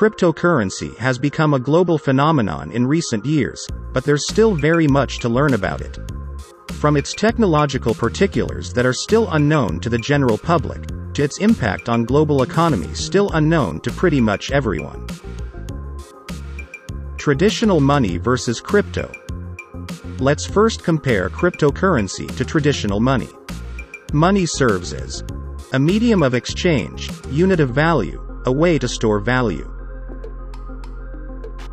cryptocurrency has become a global phenomenon in recent years, but there's still very much to learn about it. From its technological particulars that are still unknown to the general public, to its impact on global economies still unknown to pretty much everyone. Traditional money versus crypto. Let's first compare cryptocurrency to traditional money. Money serves as a medium of exchange, unit of value, a way to store value.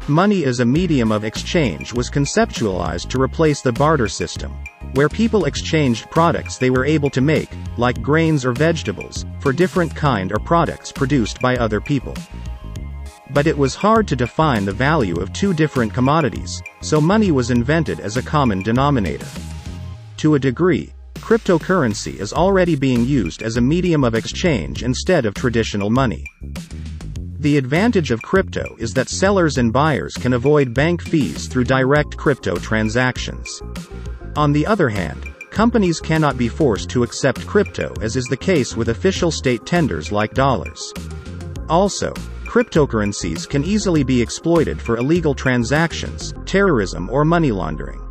Money as a medium of exchange was conceptualized to replace the barter system, where people exchanged products they were able to make, like grains or vegetables, for different kind or products produced by other people. But it was hard to define the value of two different commodities, so money was invented as a common denominator. To a degree, cryptocurrency is already being used as a medium of exchange instead of traditional money. The advantage of crypto is that sellers and buyers can avoid bank fees through direct crypto transactions. On the other hand, companies cannot be forced to accept crypto, as is the case with official state tenders like dollars. Also, cryptocurrencies can easily be exploited for illegal transactions, terrorism or money laundering.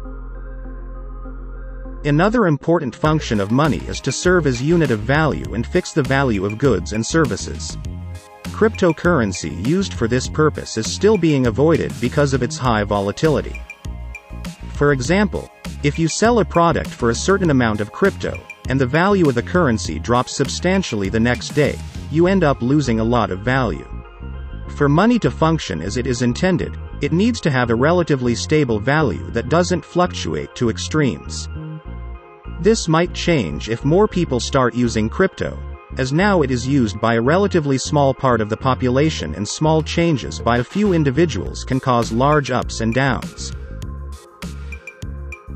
Another important function of money is to serve as unit of value and fix the value of goods and services. Cryptocurrency used for this purpose is still being avoided because of its high volatility. For example, if you sell a product for a certain amount of crypto, and the value of the currency drops substantially the next day, you end up losing a lot of value. For money to function as it is intended, it needs to have a relatively stable value that doesn't fluctuate to extremes. This might change if more people start using crypto, as now it is used by a relatively small part of the population, and small changes by a few individuals can cause large ups and downs.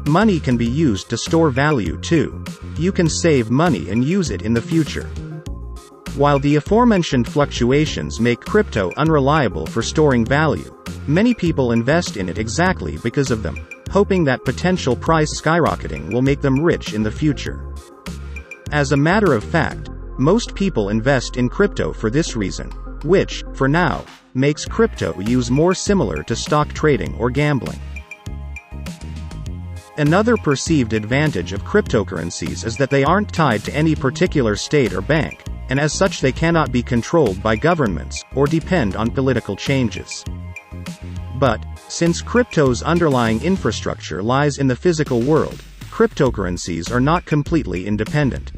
Money can be used to store value too. You can save money and use it in the future. While the aforementioned fluctuations make crypto unreliable for storing value, many people invest in it exactly because of them, hoping that potential price skyrocketing will make them rich in the future. As a matter of fact, most people invest in crypto for this reason, which, for now, makes crypto use more similar to stock trading or gambling. Another perceived advantage of cryptocurrencies is that they aren't tied to any particular state or bank, and as such they cannot be controlled by governments, or depend on political changes. But, since crypto's underlying infrastructure lies in the physical world, cryptocurrencies are not completely independent.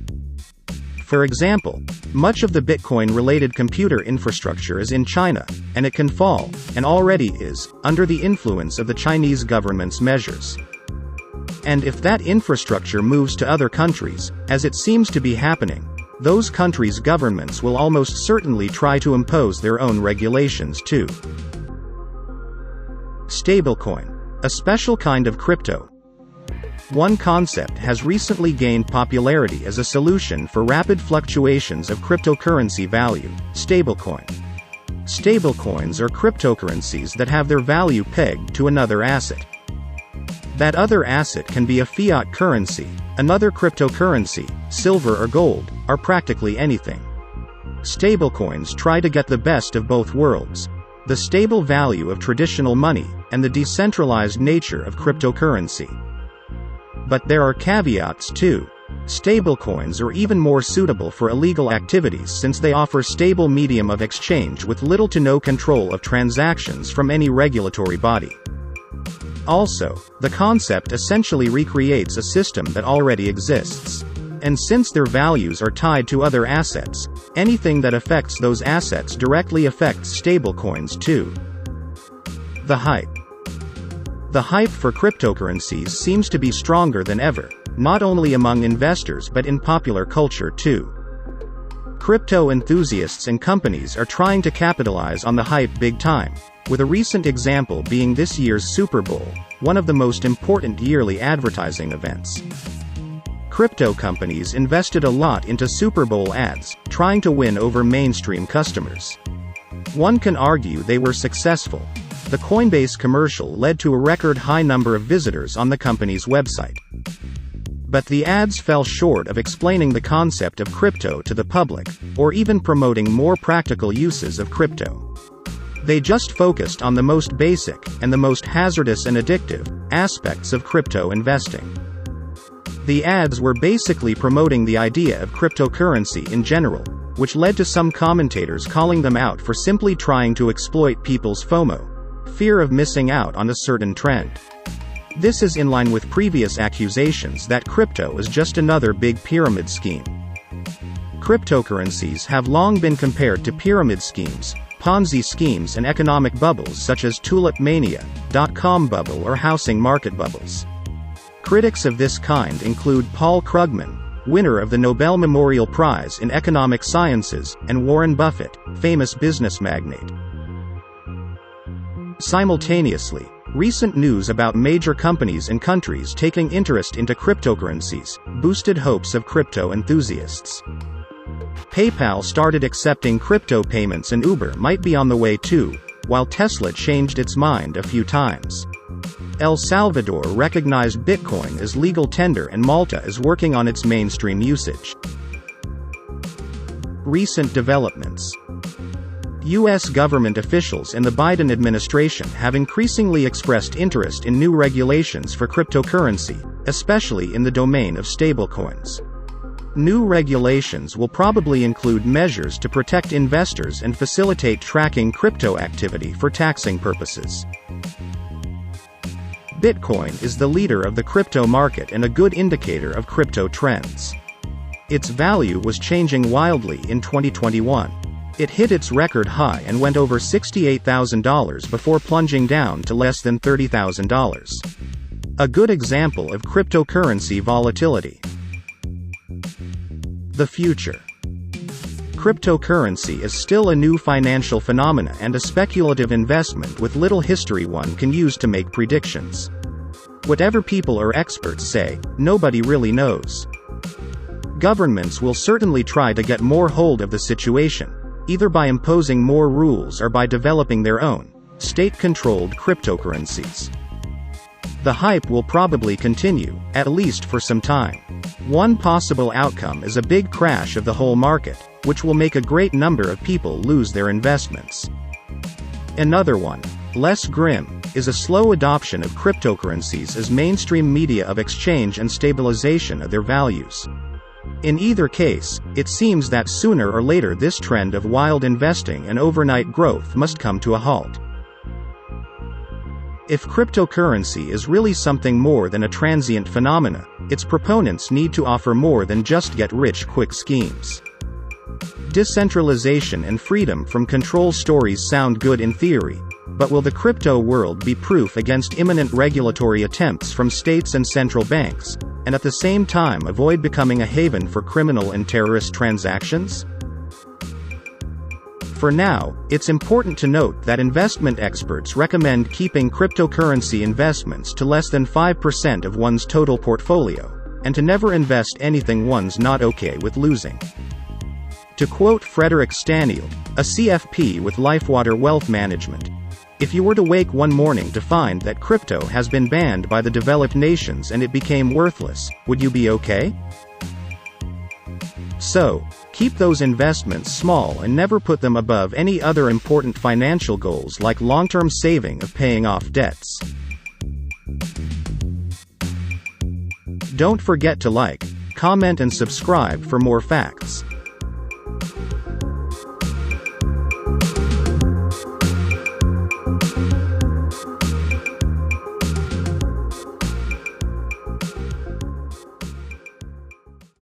For example, much of the Bitcoin-related computer infrastructure is in China, and it can fall, and already is, under the influence of the Chinese government's measures. And if that infrastructure moves to other countries, as it seems to be happening, those countries' governments will almost certainly try to impose their own regulations too. Stablecoin, a special kind of crypto. One concept has recently gained popularity as a solution for rapid fluctuations of cryptocurrency value: stablecoin. Stablecoins are cryptocurrencies that have their value pegged to another asset. That other asset can be a fiat currency, another cryptocurrency, silver or gold, or practically anything. Stablecoins try to get the best of both worlds: the stable value of traditional money, and the decentralized nature of cryptocurrency. But there are caveats too. Stablecoins are even more suitable for illegal activities since they offer stable medium of exchange with little to no control of transactions from any regulatory body. Also, the concept essentially recreates a system that already exists. And since their values are tied to other assets, anything that affects those assets directly affects stablecoins too. The hype. The hype for cryptocurrencies seems to be stronger than ever, not only among investors but in popular culture too. Crypto enthusiasts and companies are trying to capitalize on the hype big time, with a recent example being this year's Super Bowl, one of the most important yearly advertising events. Crypto companies invested a lot into Super Bowl ads, trying to win over mainstream customers. One can argue they were successful. The Coinbase commercial led to a record high number of visitors on the company's website. But the ads fell short of explaining the concept of crypto to the public, or even promoting more practical uses of crypto. They just focused on the most basic, and the most hazardous and addictive, aspects of crypto investing. The ads were basically promoting the idea of cryptocurrency in general, which led to some commentators calling them out for simply trying to exploit people's FOMO, fear of missing out on a certain trend. This is in line with previous accusations that crypto is just another big pyramid scheme. Cryptocurrencies have long been compared to pyramid schemes, Ponzi schemes and economic bubbles such as tulip mania, dot-com bubble or housing market bubbles. Critics of this kind include Paul Krugman, winner of the Nobel Memorial Prize in Economic Sciences, and Warren Buffett, famous business magnate. Simultaneously, recent news about major companies and countries taking interest into cryptocurrencies boosted hopes of crypto enthusiasts. PayPal started accepting crypto payments and Uber might be on the way too, while Tesla changed its mind a few times. El Salvador recognized Bitcoin as legal tender and Malta is working on its mainstream usage. Recent developments. U.S. government officials and the Biden administration have increasingly expressed interest in new regulations for cryptocurrency, especially in the domain of stablecoins. New regulations will probably include measures to protect investors and facilitate tracking crypto activity for taxing purposes. Bitcoin is the leader of the crypto market and a good indicator of crypto trends. Its value was changing wildly in 2021. It hit its record high and went over $68,000 before plunging down to less than $30,000. A good example of cryptocurrency volatility. The future. Cryptocurrency is still a new financial phenomena and a speculative investment with little history one can use to make predictions. Whatever people or experts say, nobody really knows. Governments will certainly try to get more hold of the situation, either by imposing more rules or by developing their own, state-controlled cryptocurrencies. The hype will probably continue, at least for some time. One possible outcome is a big crash of the whole market, which will make a great number of people lose their investments. Another one, less grim, is a slow adoption of cryptocurrencies as mainstream media of exchange and stabilization of their values. In either case, it seems that sooner or later this trend of wild investing and overnight growth must come to a halt. If cryptocurrency is really something more than a transient phenomena, its proponents need to offer more than just get-rich-quick schemes. Decentralization and freedom from control stories sound good in theory, but will the crypto world be proof against imminent regulatory attempts from states and central banks, and at the same time avoid becoming a haven for criminal and terrorist transactions? For now, it's important to note that investment experts recommend keeping cryptocurrency investments to less than 5% of one's total portfolio, and to never invest anything one's not okay with losing. To quote Frederick Staniel, a CFP with Lifewater Wealth Management, "If you were to wake one morning to find that crypto has been banned by the developed nations and it became worthless, would you be okay?" So, keep those investments small and never put them above any other important financial goals like long-term saving or paying off debts. Don't forget to like, comment and subscribe for more facts.